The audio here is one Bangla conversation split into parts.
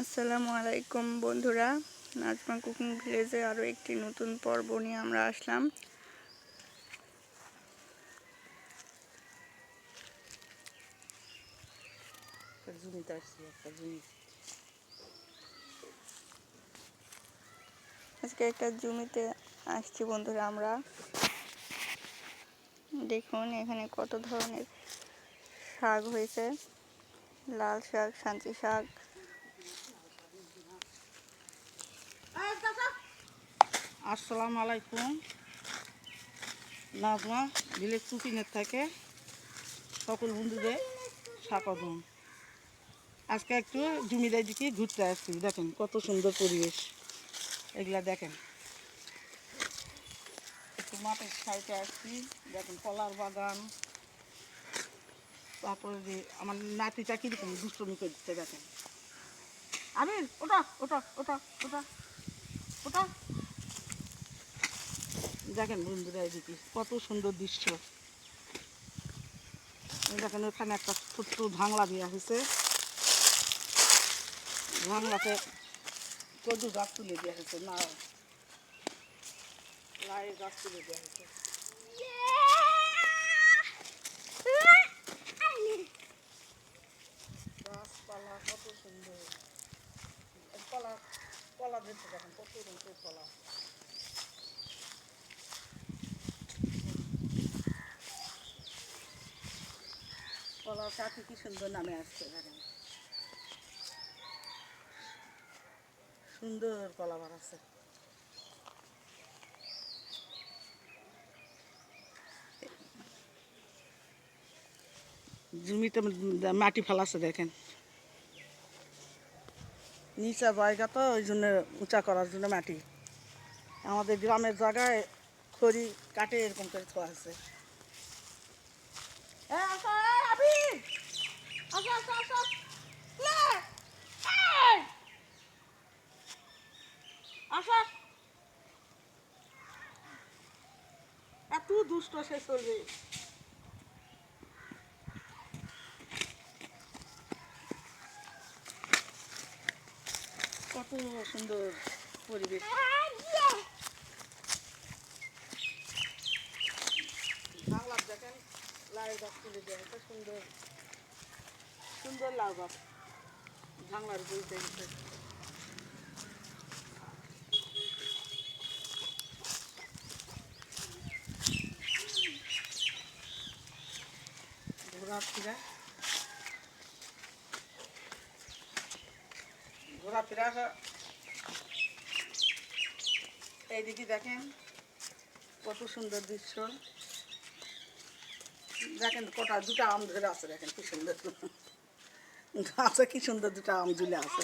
আসসালামু আলাইকুম বন্ধুরা, নাজমা কুকিং ভিলেজে আরও একটি নতুন পর্ব নিয়ে আমরা আসলাম। আজকে একটা জমিতে আসছি বন্ধুরা আমরা। দেখুন এখানে কত ধরনের শাক হয়েছে, লাল শাক, সাঞ্চি শাক। আসসালামু আলাইকুম, নাজমা ভিলেজ কুকিংয়ের থেকে সকল বন্ধুদের স্বাগতম। আজকে একটু জমিদার দিকে ঘুরতে আসছি। দেখেন কত সুন্দর পরিবেশ, এগুলা দেখেন। একটু মাঠের সাইডে আসছি, দেখেন কলার বাগান। তারপরে যে আমার নাতিটা কীরকম দুষ্টমি করছে দেখেন। আমির ওটা ওটা ওটা ওটা ওটা দেখেন বন্ধুরা, এদিকে কত সুন্দর দৃশ্য। দেখেন ওখানে একটা ছোট্ট ভাংলা দেওয়া হয়েছে, ভাংলাতে কদু গাছ তুলে দেওয়া হয়েছে, না লাইয়ের গাছ তুলে দেওয়া হয়েছে। গাছপালা কত সুন্দর, কলা কলা ধরছে দেখেন কত রঙের কলা। কলার কাঠি কি সুন্দর নামে আসছে দেখেন, সুন্দর কলা বার আছে। জমিতে মাটি ফেলাছে দেখেন, নিচা জায়গা তো ওই জন্য উঁচা করার জন্য মাটি। আমাদের গ্রামের জায়গায় খড়ি কাটে এরকম করে থোয়া আছে। এত দুষ্ট সে চলবে। কত সুন্দর পরিবেশ। বাংলার দেখেন লাউ গাছ তুলে দেয়, এত সুন্দর সুন্দর লাউ গাছ বাংলার বইতে গেছে। ঘোরাফেরা ঘোরাফেরা এইদিকে দেখেন কত সুন্দর দৃশ্য। দেখেন কটা দুটা আম ধরে আছে, দেখেন কি সুন্দর গাছে কি সুন্দর দুটা আম ঝুলে আছে।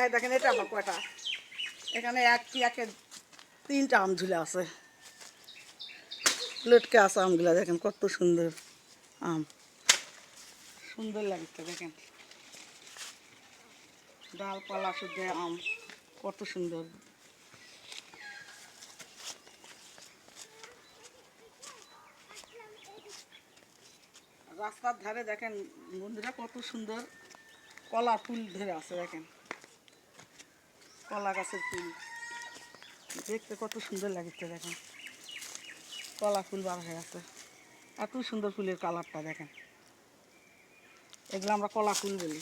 এই দেখেন এটা আমার কয়টা, এখানে একে তিনটা আম ঝুলে আছে, লটকে আছে আমগুলা। দেখেন কত সুন্দর আম, সুন্দর লাগছে দেখেন, ডালপালা শুদ্ধ আম, কত সুন্দর। রাস্তার ধারে দেখেন বন্ধুরা কত সুন্দর কলা ফুল ধরে আছে, দেখেন কলা গাছের ফুল দেখতে কত সুন্দর লাগছে। দেখেন কলা ফুল বার হয়ে আছে, এত সুন্দর ফুলের কালারটা দেখেন। এগুলো আমরা কলা ফুল বলি,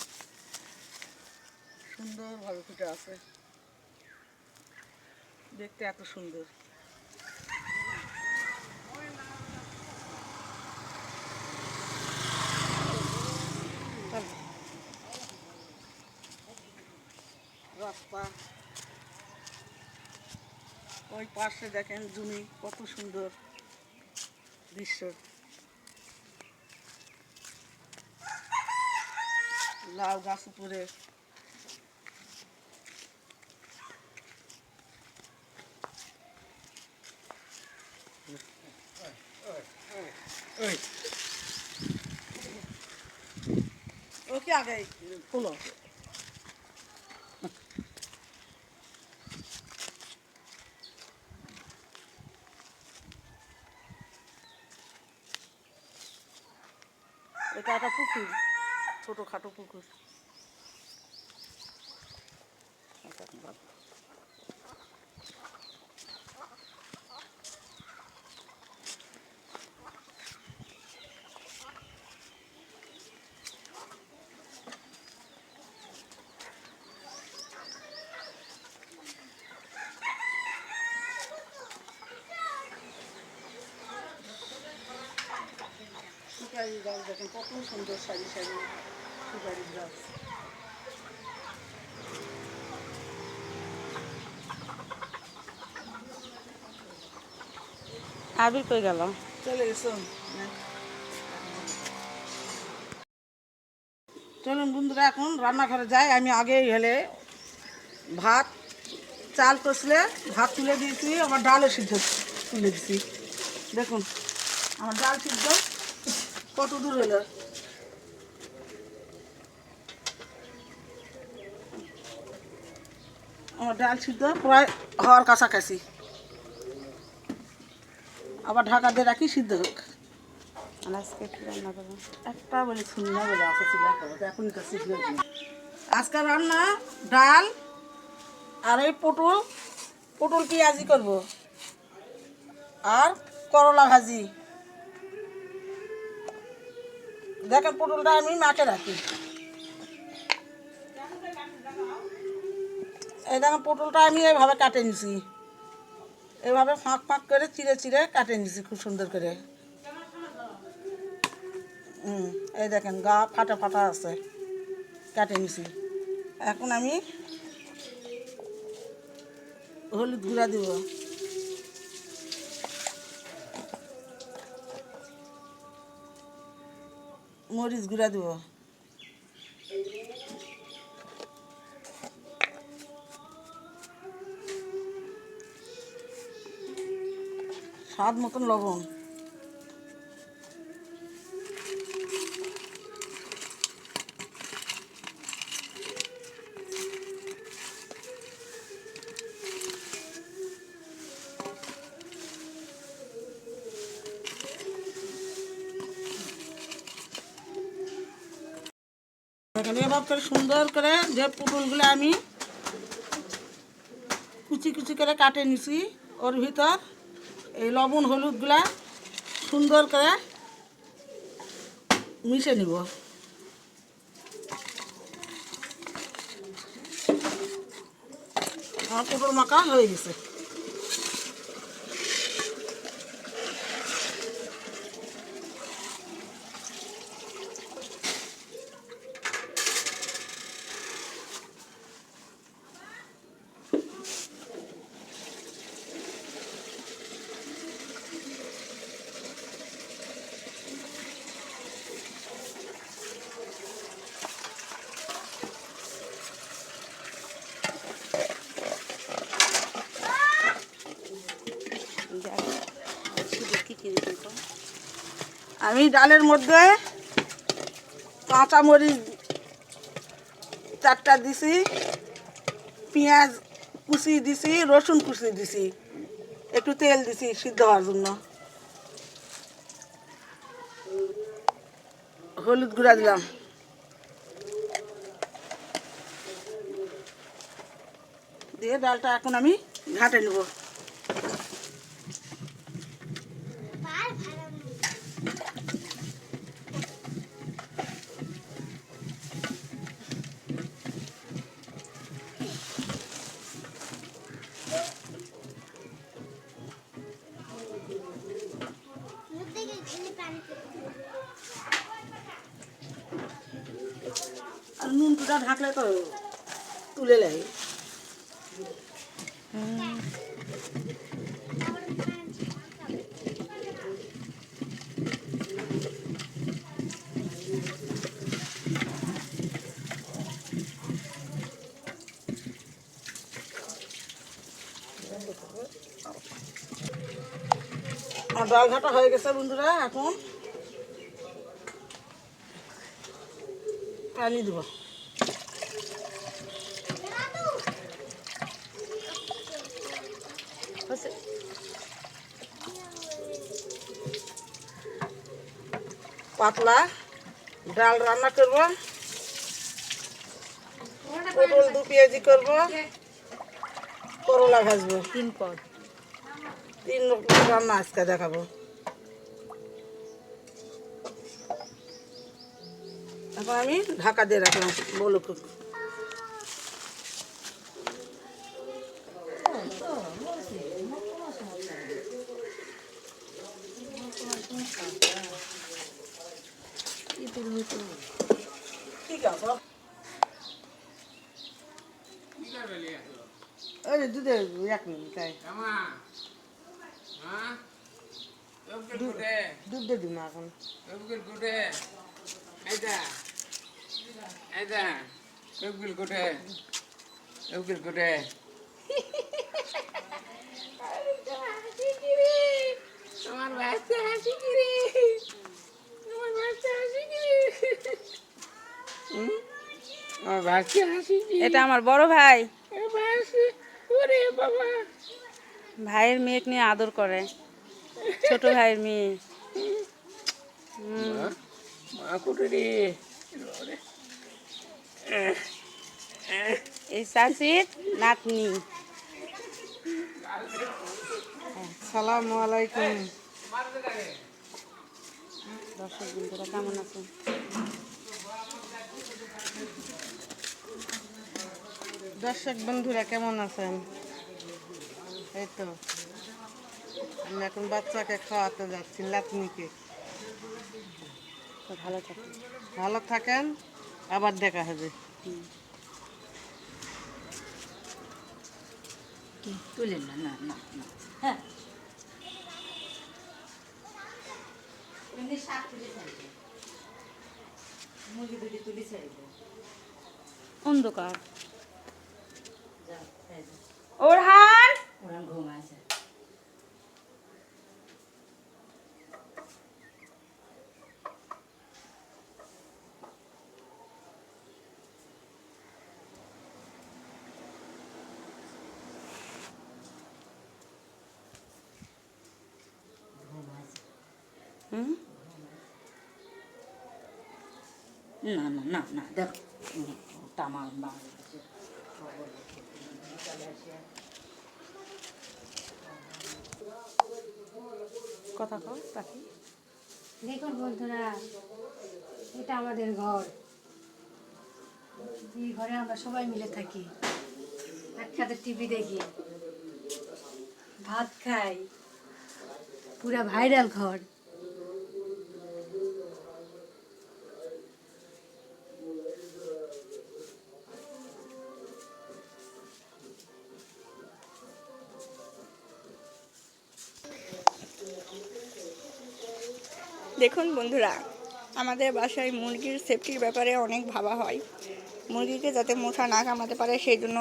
সুন্দরভাবে ফুটে আছে, দেখতে এত সুন্দর। রাস্তা ওই পাশে দেখেন জমি, কত সুন্দর দৃশ্য। লাউ গাছ উপরে, ওকে আগে ফুলো এটা একটা পুকুর, ছোটোখাটো পুকুর। সুপারি গাছ দেখেন কত সুন্দর সারি সারি সুপারি গাছ। আবির কই গেল? চলে গেছো? চলুন বন্ধুরা এখন রান্নাঘরে যাই। আমি আগে হেলে ভাত চাল কষলে ভাত তুলে দিয়েছি, আবার ডালও সিদ্ধ তুলে দিয়েছি। দেখুন আমার ডাল সিদ্ধ কত দূর হলো। আমার ডাল সিদ্ধ প্রায় হওয়ার কাছাকাছি। আবার ঢাকা দিয়ে রাখি সিদ্ধ হোক। আজকে কি রান্না করবো? একটা বলে শুনি না বলে আসা ছিল এখন কাছে। আজকে রান্না ডাল আর এই পটল পেঁয়াজি করব আর করলা ভাজি। দেখেন পটলটা আমি মাঠে রাখি। এই দেখেন পটলটা আমি এইভাবে কাটে নিছি, এইভাবে ফাঁক ফাঁক করে চিড়ে চিড়ে কাটে নিছি খুব সুন্দর করে। এই দেখেন গা ফাটা ফাটা আছে, কাটে নিছি। এখন আমি হলুদ গুঁড়া দিব, মরিচ গুঁড়া দিব, স্বাদ মতন লবণ। এখানে এবার করে সুন্দর করে যে পটলগুলো আমি কুচি কুচি করে কাটে নিছি, ওর ভিতর এই লবণ হলুদগুলা সুন্দর করে মিশে নিব। আমার পটল মাখা হয়ে গেছে। আমি ডালের মধ্যে কাঁচামরিচ 4টা দিছি, পেঁয়াজ কুচি দিছি, রসুন কুচি দিছি, একটু তেল দিছি সিদ্ধ হওয়ার জন্য, হলুদ গুঁড়া দিলাম, দিয়ে ডালটা এখন আমি ঘাটে নেব। আর নুনটা ঢাকলে তো তুলে লাগে। আর ডাল ঘাটা হয়ে গেছে বন্ধুরা, এখন পানি দেব। পাতলা ডাল রান্না করব, পটল দু পেঁয়াজি করব, করলা ভাজবো, 3 পদ। 3 রকম রান্না আজকে দেখাবো। এখন আমি ঢাকা দিয়ে রাখলাম বলুক। ঠিক আছে, ওই যে দুধের 1 মিনিট তাই দুধ দিয়ে দিন এখন। এটা আমার বড় ভাই, ভাইয়ের মেয়েকে নিয়ে আদর করে, ছোট ভাইয়ের মেয়ে। এই চাচির নাতনি। সালামু আলাইকুম। দর্শক বন্ধুরা কেমন আছেন? দর্শক বন্ধুরা কেমন আছেন? এই তো আমি এখন বাচ্চাকে খাওয়াতে যাচ্ছি, লাতনিকে। তো ভালো থাকেন। ভালো থাকেন, আবার দেখা হবে। তুলেন না, না না না, হ্যাঁ অন্ধকার। ওরহান ঘুমাইছে। না না না না, দেখ তামাক কথা কও পাখি। দেখুন বন্ধুরা, এটা আমাদের ঘর। এই ঘরে আমরা সবাই মিলে থাকি, একসাথে টিভি দেখি, ভাত খাই। পুরা ভাইরাল ঘর। দেখুন বন্ধুরা, আমাদের বাসায় মুরগির সেফটির ব্যাপারে অনেক ভাবা হয়। মুরগিকে যাতে মশা না কামড়াতে পারে সেই জন্য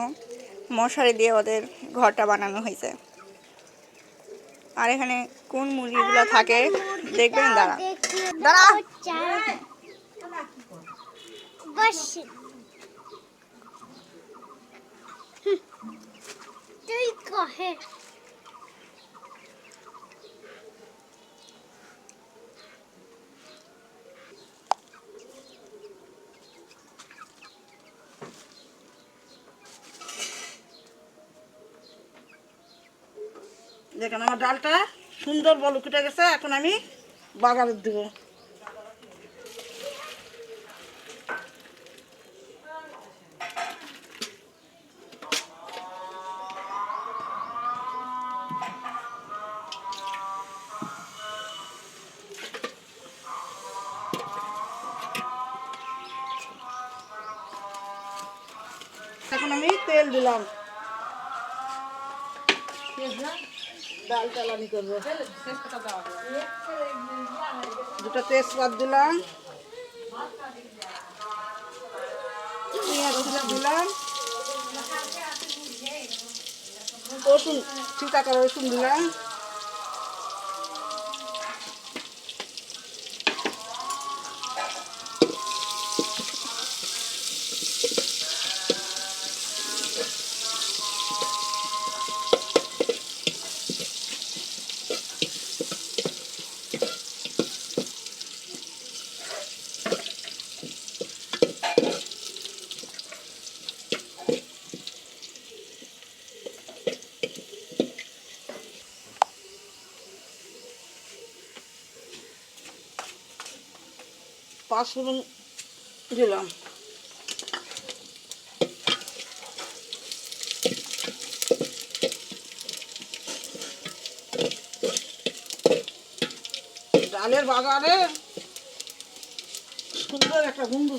মশারি দিয়ে ওদের ঘরটা বানানো হয়েছে। আর এখানে কোন মুরগিগুলো থাকে দেখবেন, দাঁড়া দাঁড়া। দেখেন আমার ডালটা সুন্দর বলক উঠে গেছে, এখন আমি বাগারে দেবো। এখন আমি তেল দিলাম, ডাল চালানি করবো। 2টা তেজপাত দিলাম, পেঁয়াজ দিলাম, রসুন ঠিকা করে রসুন দিলাম, পাঁচফোড়ন দিলাম। ডালের বাগানে সুন্দর একটা গন্ধ।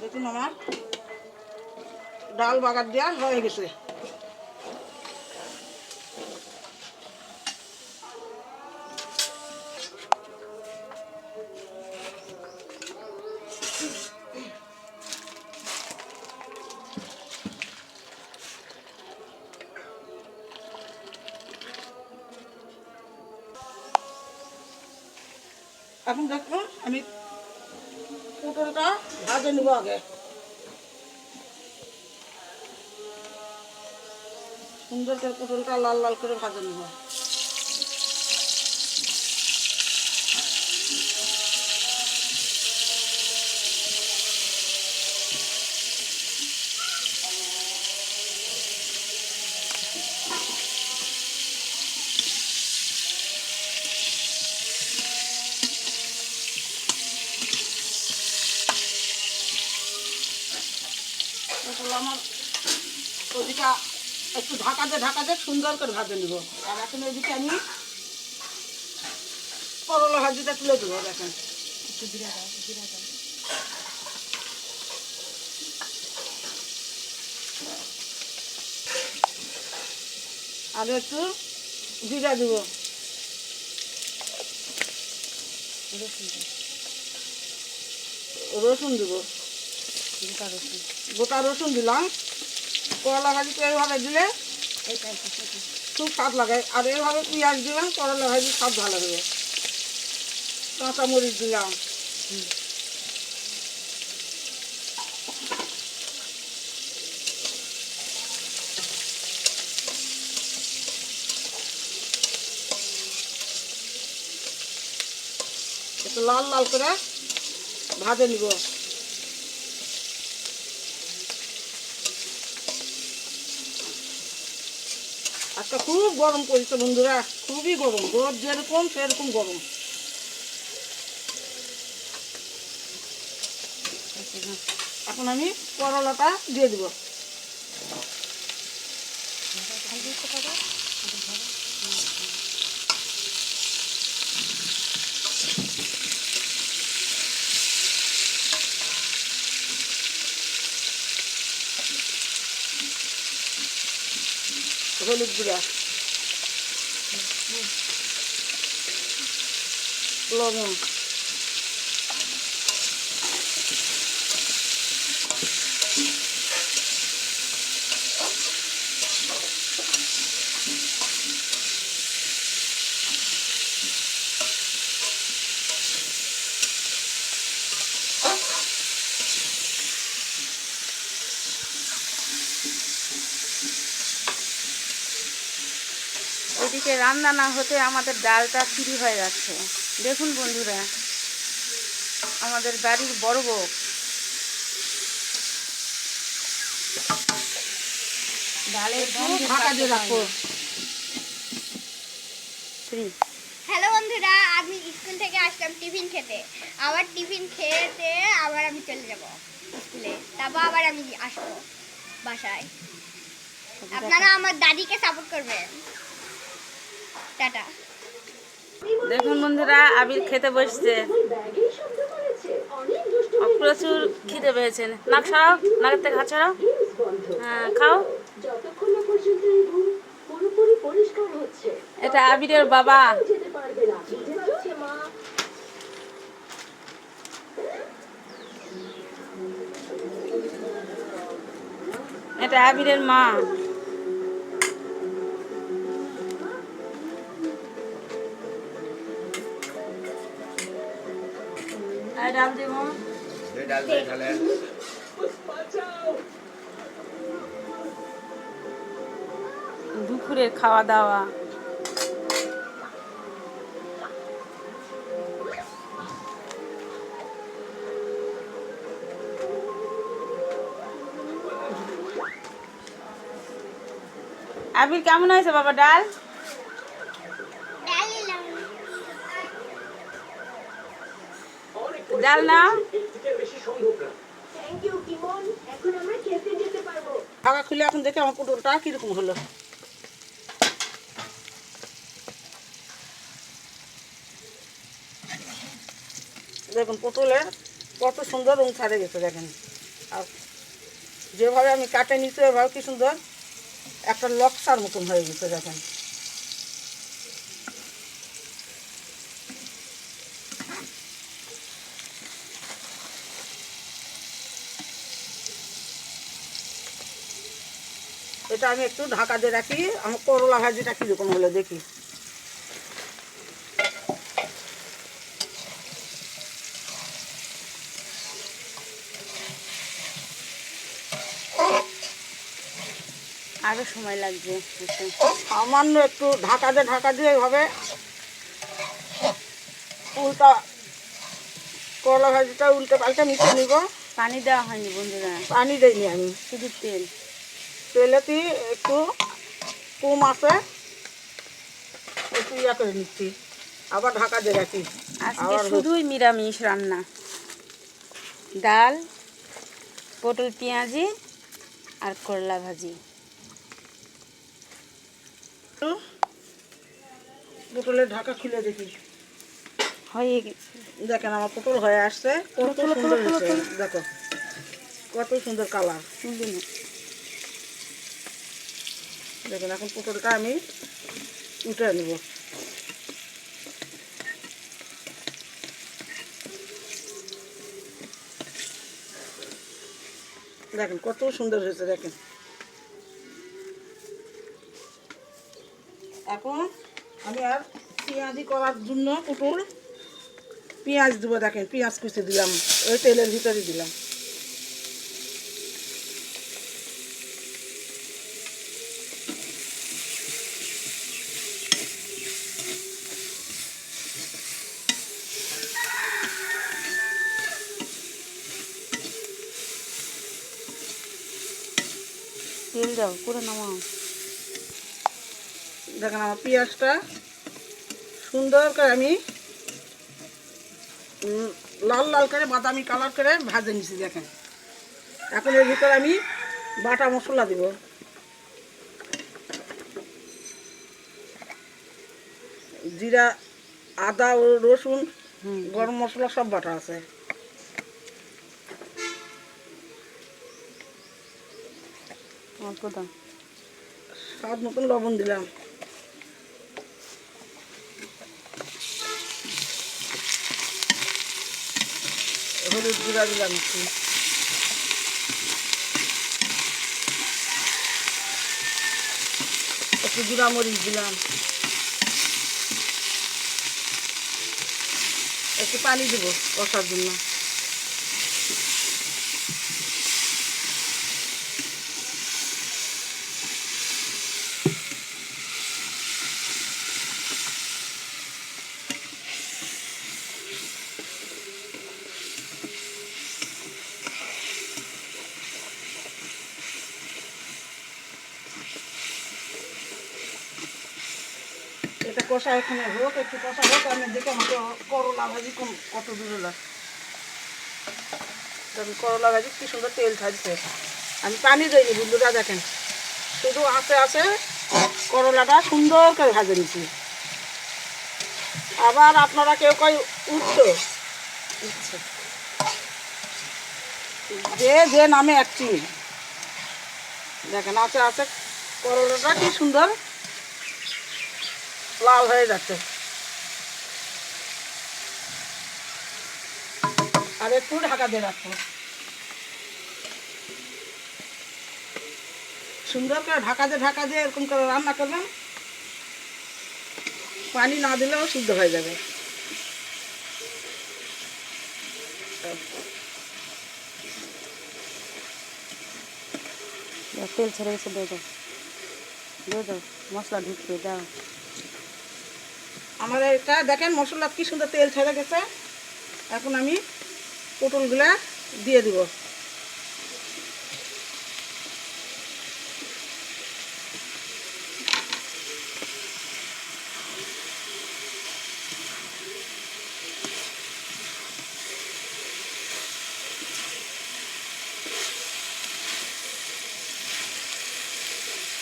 দেখুন আমার ডাল বাগার দেওয়া হয়ে গেছে। এখন দেখো আমি পটলটা ভাজে নেবো আগে। সুন্দর করে পটলটা লাল লাল করে ভাজে নেবো। পটল আমার ওদিকে একটু ঢাকা দিয়ে সুন্দর করে ভাজে নেবো। আর এখন ওইদিকে আমি করলা ভাজিটা তুলে দেবো। দেখেন আর একটু জিরা দেবো। রসুন দেবো, গোটা রসুন দিলাম। করলা ভাজি তো এইভাবে দিলে খুব স্বাদ লাগে। আর এইভাবে পেঁয়াজ দিলাম, করলা ভাজি স্বাদ ভালো হবে। কাঁচামরিচ দিলাম। একটু লাল লাল করে ভাজে নিব। আজকে খুব গরম পড়েছে বন্ধুরা, খুবই গরম। রোদ যেরকম সেরকম গরম। এখন আমি করলাটা দিয়ে দিব। হলুদ গুঁড়া, লবণ, এদিকে রান্না না হতে আমাদের ডালটা চুরি হয়ে যাচ্ছে। দেখুন বন্ধুরা, আমাদের বাড়ির বড় বউ ডালের ঢাকা দিয়ে রাখো। হ্যালো বন্ধুরা, আমি স্কুল থেকে আসলাম টিফিন খেতে। আবার টিফিন খেতে আবার আমি চলে যাব স্কুলে, তারপর আবার আমি আসবো বাসায়। আপনারা আমার দাদিকে সাপোর্ট করবেন। টাটা। দেখুন বন্ধুরা, আবির খেতে বসছে। প্রচুর খিদে পেয়েছে। নাক সরাও, নাকের থেকে হাত সরাও। হ্যাঁ, খাও। এটা আবিরের বাবা। এটা আবিরের মা। ডাল দেব, দুপুরের খাওয়া দাওয়া। আবির কেমন হয়েছে বাবা ডাল? ডাল নাও। ঢাকা খুলে এখন দেখে আমার পটলটা কিরকম হলো। দেখুন পটলের কত সুন্দর রং ছাড়ে গেছে দেখেন। আর যেভাবে আমি কাটে নিচ্ছি ওইভাবে কি সুন্দর একটা লক্সার মতন হয়ে গেছে দেখেন। এটা আমি একটু ঢাকা দিয়ে রাখি, আমার করলা ভাজিটা কীরকম হলো দেখি। আরো সময় লাগবে। সামান্য একটু ঢাকা দিয়ে এভাবে উল্টা করলা ভাজিটা উল্টে পাল্টে মিশিয়ে নিব। পানি দেওয়া হয়নি বন্ধুরা, পানি দিইনি আমি, শুধু তেল। তেলেতে একটু কম আছে একটু ইয়া করে নিচ্ছি, আবার ঢাকা দিয়ে রাখি। আজকে আবার শুধুই নিরামিষ রান্না, ডাল, পটল পেঁয়াজি আর করলা ভাজি। পটলের ঢাকা খুলে দেখি। হয়ে গেছে। দেখেন আমার পটল হয়ে আসছে, কত সুন্দর হয়েছে দেখো, কত সুন্দর কালার। দেখেন এখন পটলটা আমি উঠে নেব। দেখেন কত সুন্দর হয়েছে দেখেন। এখন আমি আর পেঁয়াজি করার জন্য পটল পেঁয়াজ দেবো। দেখেন পেঁয়াজ কুচি দিলাম, ওই তেলের ভিতরে দিলাম। তেল দাও, পুরো নামাও। দেখেন আমার পেঁয়াজটা সুন্দর করে আমি লাল লাল করে বাদামি কালার করে ভাজে নিছি দেখেন। এখন এর ভিতরে আমি বাটা মশলা দিব। জিরা, আদা ও রসুন, গরম মশলা সব বাটা আছে। অল্প দাও। স্বাদ মতন লবণ দিলাম। হলুদ গুঁড়া দিলাম একটু। একটু গুঁড়া মরিচ দিলাম। একটু পানি দেব কষার জন্য। এটা কষা এখানে হোক, একটু কষা হোক, আমি দেখে আমাকে করলা ভাজি কত দূর হলো। দেখুন করলা ভাজি কি সুন্দর তেল ছাড়ছে। আমি পানি দিইনি বন্ধুরা, দেখেন শুধু আছে করলাটা সুন্দর করে ভাজে নিচ্ছি। আবার আপনারা কেউ কয় উঠছে, যে নামে এক চিনি। দেখেন আছে করলাটা কি সুন্দর লাল হয়ে যাচ্ছে। আর একটু ঢাকা দিয়ে রাখবো, সুন্দর করে ঢাকা দিয়ে এরকম করে রান্না করবেন। পানি না দিলেও সিদ্ধ হয়ে যাবে। তেল ছেড়ে গেছে, দিয়ে দাও, দিয়ে দাও, মশলা ঢুকবে, দাও। আমার এটা দেখেন মশলা কি সুন্দর তেল ছেড়ে গেছে। এখন আমি পটলগুলা দিয়ে দিব।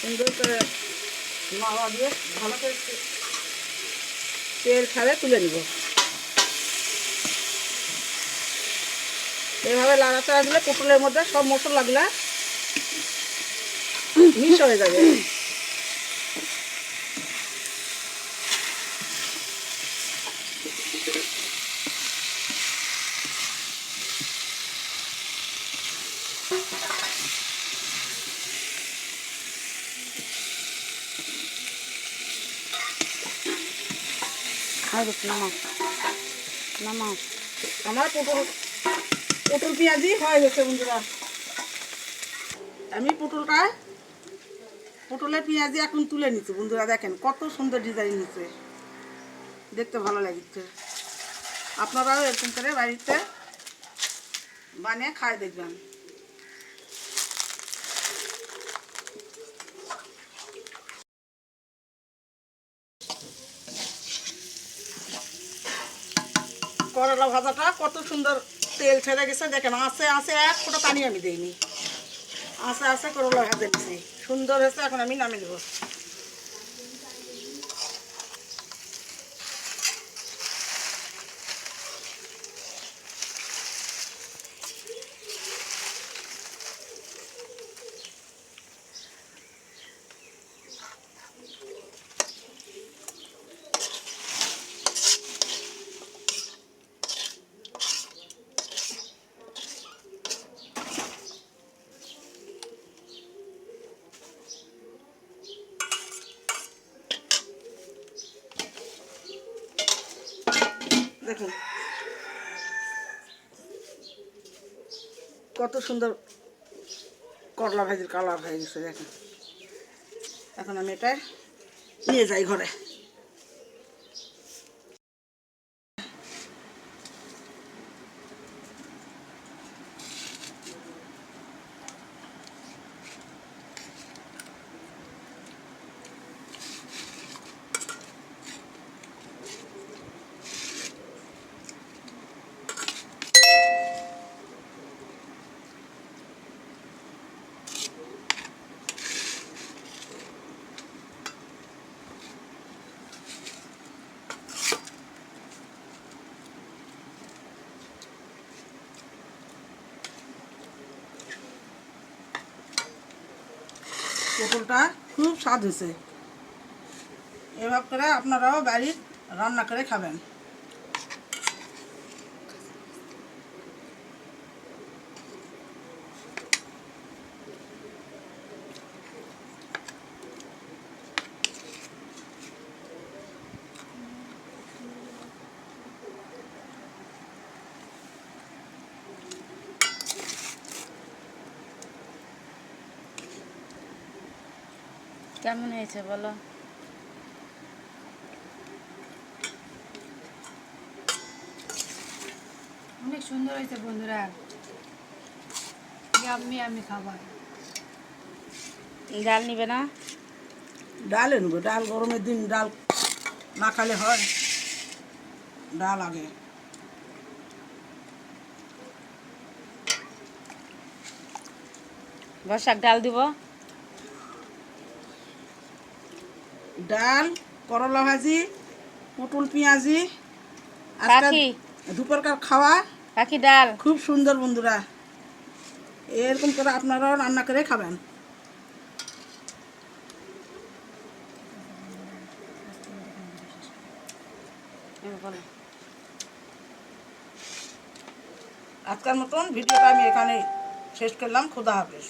সুন্দর করে নাড়া দিয়ে ভালো করে তেল ছাড়ে তুলে নিব। এভাবে লাড়াচাড়া দিলে পটলের মধ্যে সব মশলাগুলা মিক্স হয়ে যাবে। আর একটু নামাও নামাও। আমার পটল পেঁয়াজি হয়ে গেছে বন্ধুরা। আমি পটলের পেঁয়াজি এখন তুলে নিচ্ছি বন্ধুরা। দেখেন কত সুন্দর ডিজাইন নিচ্ছে, দেখতে ভালো লাগছে। আপনারাও এরকম করে বাড়িতে বানিয়ে খাই দেখবেন। করলা ভাজাটা কত সুন্দর তেল ছেড়ে গেছে দেখেন। আস্তে এক ফোঁটা পানি আমি দিইনি, আস্তে করলা ভাজা দিচ্ছি, সুন্দর হয়েছে। এখন আমি নামিয়ে দেবো। দেখুন কত সুন্দর করলা ভাজির কালার হয়ে গেছে দেখেন। এখন আমি এটা নিয়ে যাই ঘরে। পটলটা খুব স্বাদ হয়েছে। এভাবে করে আপনারাও বাড়ির রান্না করে খাবেন। কেমন হয়েছে বলো? অনেক সুন্দর হয়েছে বন্ধুরা, আমি খাবার। ডাল নিবে না? ডাল নেবো, ডাল গরমের দিন ডাল না খালে হয়, ডাল আগে। বর্ষাক ডাল দিব। ডাল, করলা ভাজি, পটল পেঁয়াজি, পাখি দুপুরকার খাওয়া পাখি ডাল খুব সুন্দর বন্ধুরা। এরকম করে আপনারাও রান্না করে খাবেন। বলো। আজকের মতন ভিডিওটা আমি এখানে শেষ করলাম। খোদা হাফেজ।